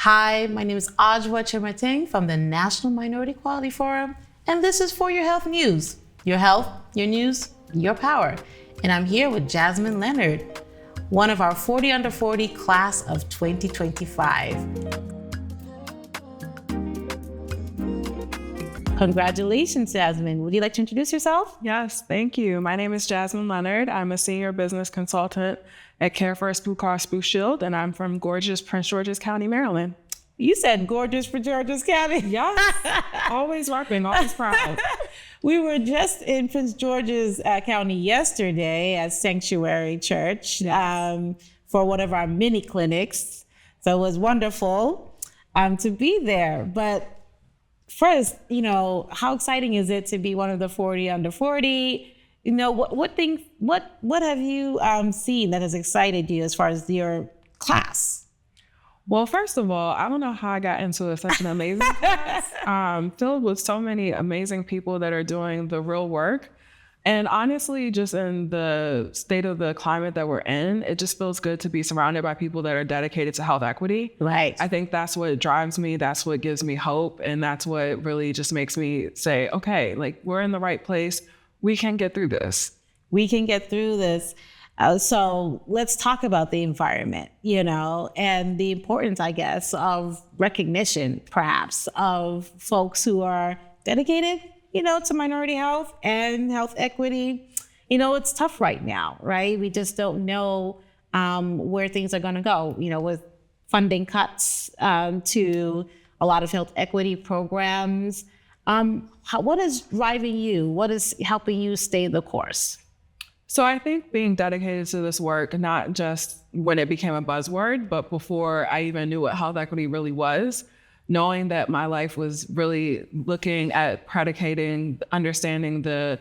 Hi, my name is Ajwa Chimating from the National Minority Equality Forum, and this is For Your Health News. Your health, your news, your power. And I'm here with Jasmine Leonard, one of our 40 under 40 class of 2025. Congratulations, Jasmine. Would you like to introduce yourself? Yes, thank you. My name is Jasmine Leonard. I'm a senior business consultant at CareFirst BlueCross BlueShield, and I'm from gorgeous Prince George's County, Maryland. You said gorgeous Prince George's County. Yes, always repping, always proud. We were just in Prince George's County yesterday at Sanctuary Church for one of our mini clinics. So it was wonderful to be there. But first, how exciting is it to be one of the 40 under 40? What have you seen that has excited you as far as your class? Well, first of all, I don't know how I got into such an amazing class, filled with so many amazing people that are doing the real work. And honestly, just in the state of the climate that we're in, it just feels good to be surrounded by people that are dedicated to health equity. Right. I think that's what drives me. That's what gives me hope. And that's what really just makes me say, okay, we're in the right place. We can get through this. We can get through this. So let's talk about the environment, and the importance, I guess, of recognition, perhaps, of folks who are dedicated, to minority health and health equity. It's tough right now, right? We just don't know where things are going to go, with funding cuts to a lot of health equity programs. What is driving you? What is helping you stay the course? So I think being dedicated to this work, not just when it became a buzzword, but before I even knew what health equity really was, knowing that my life was really looking at predicating, understanding the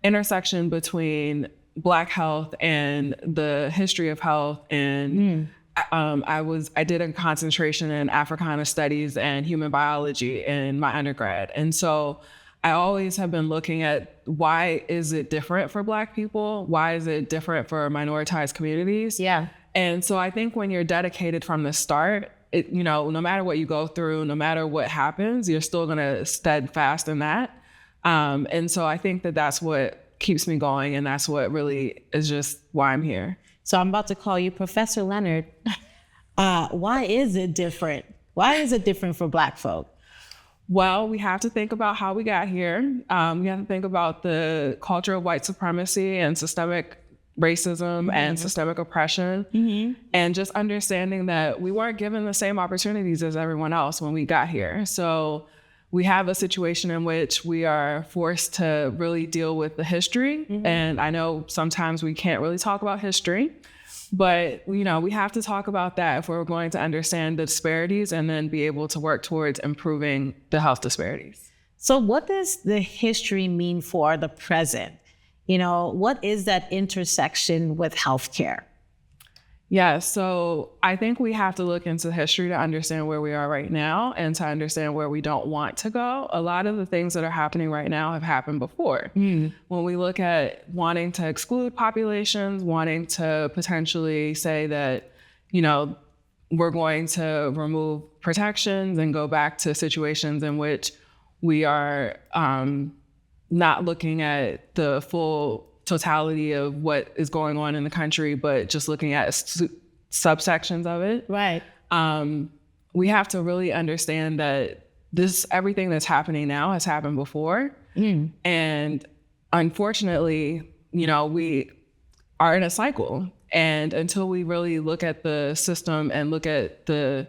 intersection between Black health and the history of health. And I did a concentration in Africana studies and human biology in my undergrad. And so I always have been looking at why is it different for Black people? Why is it different for minoritized communities? Yeah. And so I think when you're dedicated from the start, no matter what you go through, no matter what happens, you're still going to steadfast in that. And so I think that that's what keeps me going. And that's what really is just why I'm here. So I'm about to call you Professor Leonard. Why is it different? Why is it different for Black folk? Well, we have to think about how we got here. We have to think about the culture of white supremacy and systemic racism and systemic oppression, and just understanding that we weren't given the same opportunities as everyone else when we got here. So we have a situation in which we are forced to really deal with the history. And I know sometimes we can't really talk about history, but we have to talk about that if we're going to understand the disparities and then be able to work towards improving the health disparities. So what does the history mean for the present? What is that intersection with healthcare? Yeah, so I think we have to look into history to understand where we are right now and to understand where we don't want to go. A lot of the things that are happening right now have happened before. When we look at wanting to exclude populations, wanting to potentially say that, we're going to remove protections and go back to situations in which we are not looking at the full totality of what is going on in the country, but just looking at subsections of it. Right. We have to really understand that everything that's happening now has happened before. And unfortunately, we are in a cycle. And until we really look at the system and look at the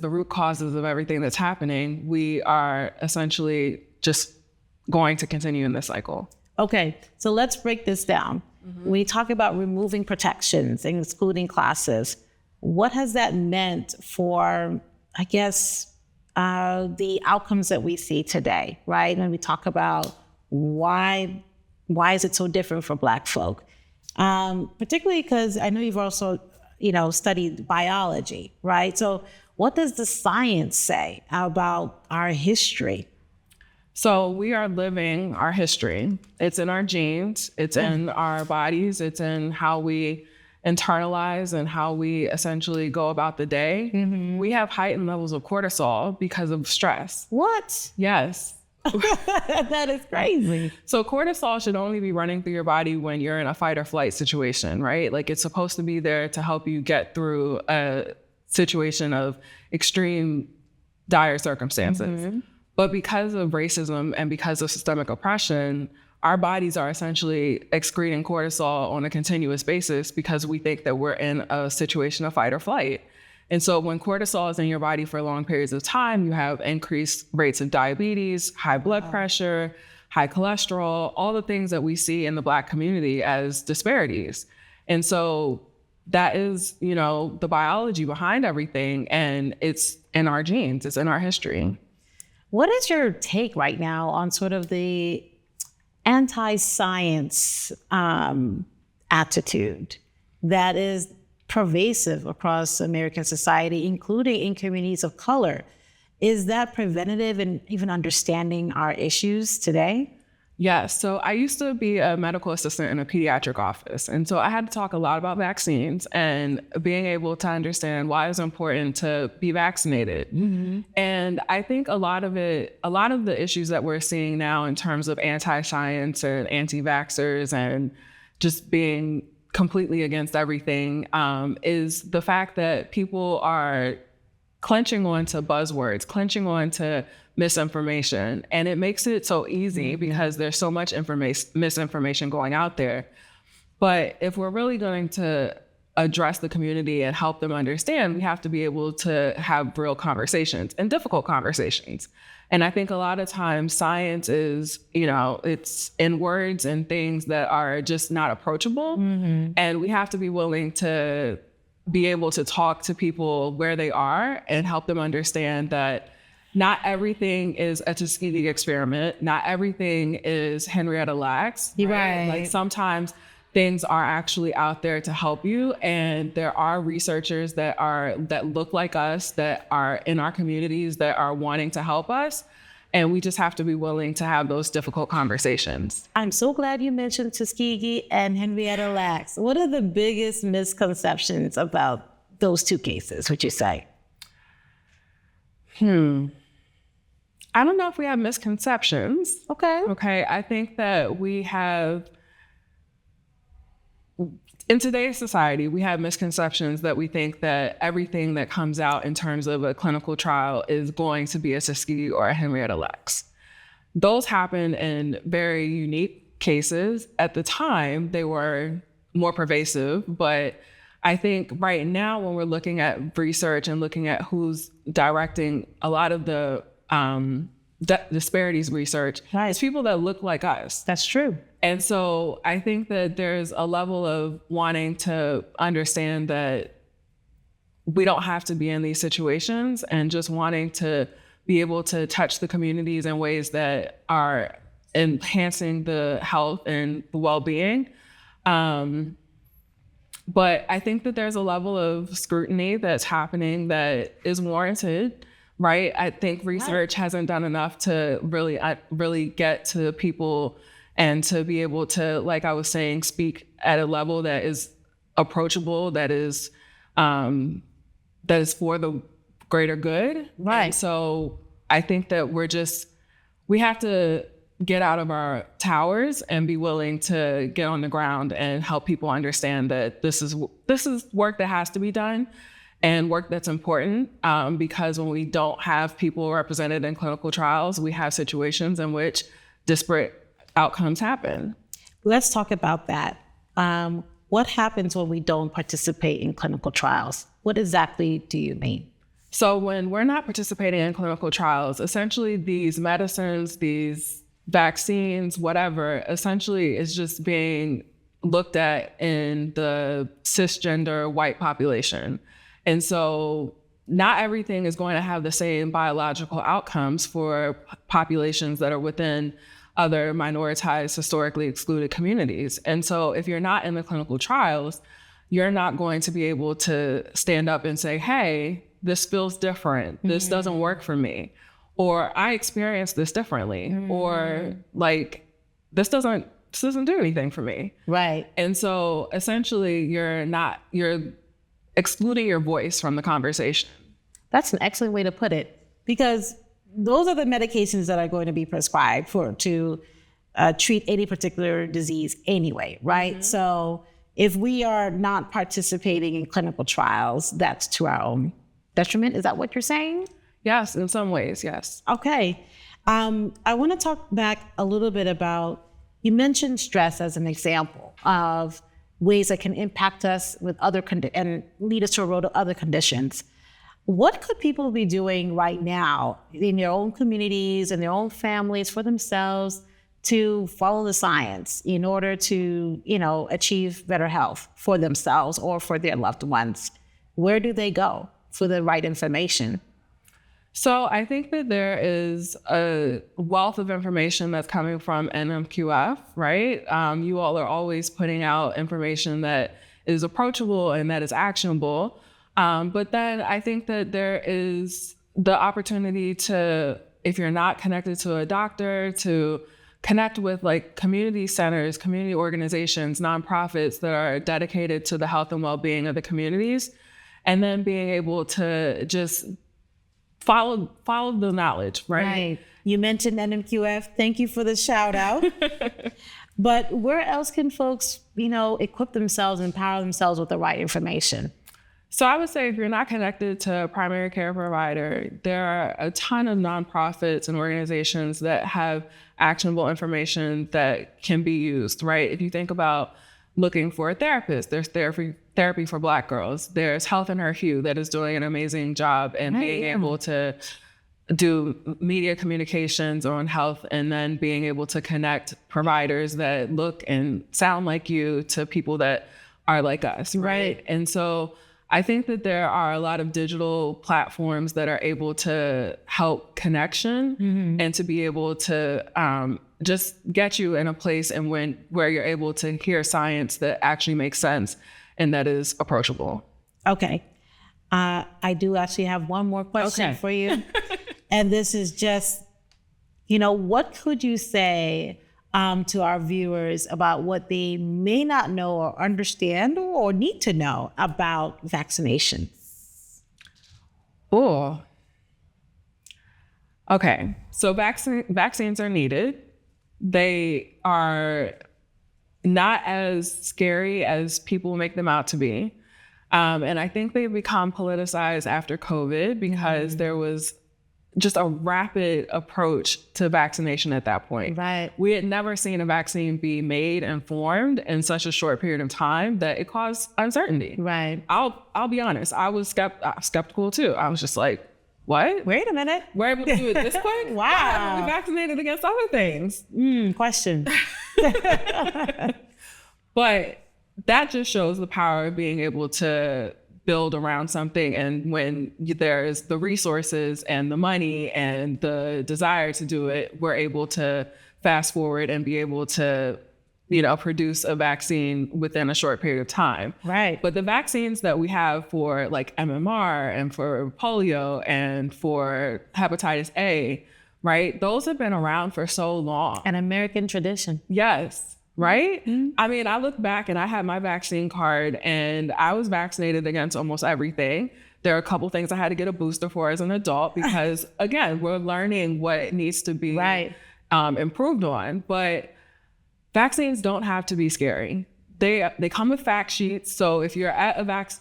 root causes of everything that's happening, we are essentially just going to continue in this cycle. Okay, so let's break this down. We talk about removing protections and excluding classes. What has that meant for, I guess, the outcomes that we see today, right? When we talk about why is it so different for Black folk? Particularly because I know you've also, studied biology, right? So what does the science say about our history? So we are living our history. It's in our genes, it's in our bodies, it's in how we internalize and how we essentially go about the day, we have heightened levels of cortisol because of stress. What? Yes. That is crazy. So cortisol should only be running through your body when you're in a fight or flight situation, right? Like it's supposed to be there to help you get through a situation of extreme dire circumstances. But because of racism and because of systemic oppression, our bodies are essentially excreting cortisol on a continuous basis because we think that we're in a situation of fight or flight. And so when cortisol is in your body for long periods of time, you have increased rates of diabetes, high blood pressure, high cholesterol, all the things that we see in the Black community as disparities. And so that is, you know, the biology behind everything, and it's in our genes, it's in our history. What is your take right now on sort of the anti-science attitude that is pervasive across American society, including in communities of color? Is that preventative in even understanding our issues today? Yes. So I used to be a medical assistant in a pediatric office. And so I had to talk a lot about vaccines and being able to understand why it's important to be vaccinated. And I think a lot of the issues that we're seeing now in terms of anti-science and anti-vaxxers and just being completely against everything is the fact that people are clenching on to buzzwords, clenching on to misinformation. And it makes it so easy because there's so much misinformation going out there. But if we're really going to address the community and help them understand, we have to be able to have real conversations and difficult conversations. And I think a lot of times science is, you know, it's in words and things that are just not approachable. And we have to be willing to be able to talk to people where they are and help them understand that not everything is a Tuskegee experiment. Not everything is Henrietta Lacks. Right. Like sometimes things are actually out there to help you. And there are researchers that look like us, that are in our communities, that are wanting to help us. And we just have to be willing to have those difficult conversations. I'm so glad you mentioned Tuskegee and Henrietta Lacks. What are the biggest misconceptions about those two cases, would you say? I don't know if we have misconceptions. Okay. I think that we have, in today's society, we have misconceptions that we think that everything that comes out in terms of a clinical trial is going to be a Tuskegee or a Henrietta Lacks. Those happen in very unique cases. At the time, they were more pervasive, but I think right now when we're looking at research and looking at who's directing a lot of the disparities research, it's people that look like us. That's true. And so I think that there's a level of wanting to understand that we don't have to be in these situations and just wanting to be able to touch the communities in ways that are enhancing the health and the well-being. But I think that there's a level of scrutiny that's happening that is warranted, right? I think research hasn't done enough to really get to people and to be able to, like I was saying, speak at a level that is approachable, that is for the greater good. Right. And so I think that we have to get out of our towers and be willing to get on the ground and help people understand that this is work that has to be done and work that's important, because when we don't have people represented in clinical trials, we have situations in which disparate outcomes happen. Let's talk about that. What happens when we don't participate in clinical trials? What exactly do you mean? So when we're not participating in clinical trials, essentially these medicines, these vaccines, whatever, essentially is just being looked at in the cisgender white population. And so not everything is going to have the same biological outcomes for populations that are within other minoritized, historically excluded communities. And so if you're not in the clinical trials, you're not going to be able to stand up and say, hey, this feels different. This doesn't work for me. Or I experience this differently. Or like, this doesn't this doesn't do anything for me. Right. And so essentially you're excluding your voice from the conversation. That's an excellent way to put it, because those are the medications that are going to be prescribed to treat any particular disease anyway, right? Mm-hmm. So if we are not participating in clinical trials, that's to our own detriment. Is that what you're saying? Yes, in some ways, yes. Okay. I want to talk back a little bit about, you mentioned stress as an example of ways that can impact us with and lead us to a road of other conditions. What could people be doing right now in their own communities and their own families for themselves to follow the science in order to, achieve better health for themselves or for their loved ones? Where do they go for the right information? So I think that there is a wealth of information that's coming from NMQF, right? You all are always putting out information that is approachable and that is actionable. But then I think that there is the opportunity to, if you're not connected to a doctor, to connect with like community centers, community organizations, nonprofits that are dedicated to the health and well-being of the communities, and then being able to just follow the knowledge, right? You mentioned NMQF. Thank you for the shout out. But where else can folks, equip themselves, empower themselves with the right information? So I would say if you're not connected to a primary care provider, there are a ton of nonprofits and organizations that have actionable information that can be used, right? If you think about looking for a therapist, there's therapy for Black girls. There's Health in Her Hue that is doing an amazing job and being able to do media communications on health, and then being able to connect providers that look and sound like you to people that are like us, right? And so I think that there are a lot of digital platforms that are able to help connection and to be able to just get you in a place and where you're able to hear science that actually makes sense and that is approachable. Okay. I do actually have one more question for you. And this is just, what could you say to our viewers about what they may not know or understand or need to know about vaccination? Oh, okay. So vaccines are needed. They are not as scary as people make them out to be. And I think they've become politicized after COVID because there was just a rapid approach to vaccination at that point. Right. We had never seen a vaccine be made and formed in such a short period of time that it caused uncertainty. Right. I'll be honest. I was skeptical too. I was just like, what? Wait a minute. We're able to do it this quick? Wow. Why haven't we vaccinated against other things? Question. But that just shows the power of being able to build around something. And when there's the resources and the money and the desire to do it, we're able to fast forward and be able to, produce a vaccine within a short period of time. Right. But the vaccines that we have for like MMR and for polio and for hepatitis A, right? Those have been around for so long. An American tradition. Yes. Right? Mm-hmm. I mean, I look back and I had my vaccine card and I was vaccinated against almost everything. There are a couple things I had to get a booster for as an adult because, again, we're learning what needs to be improved on. But vaccines don't have to be scary. They come with fact sheets. So if you're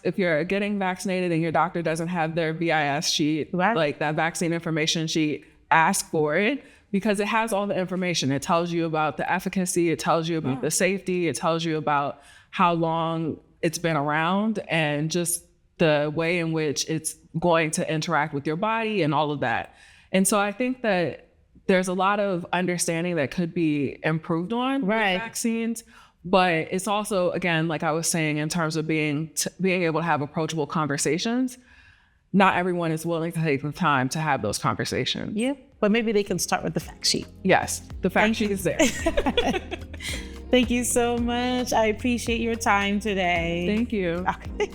if you're getting vaccinated and your doctor doesn't have their VIS sheet, like that vaccine information sheet, ask for it. Because it has all the information. It tells you about the efficacy, it tells you about the safety, it tells you about how long it's been around and just the way in which it's going to interact with your body and all of that. And so I think that there's a lot of understanding that could be improved on with vaccines. But it's also, again, like I was saying, in terms of being able to have approachable conversations, not everyone is willing to take the time to have those conversations. Yeah, but maybe they can start with the fact sheet. Yes, the fact sheet is there. Thank you so much. I appreciate your time today. Thank you. Okay.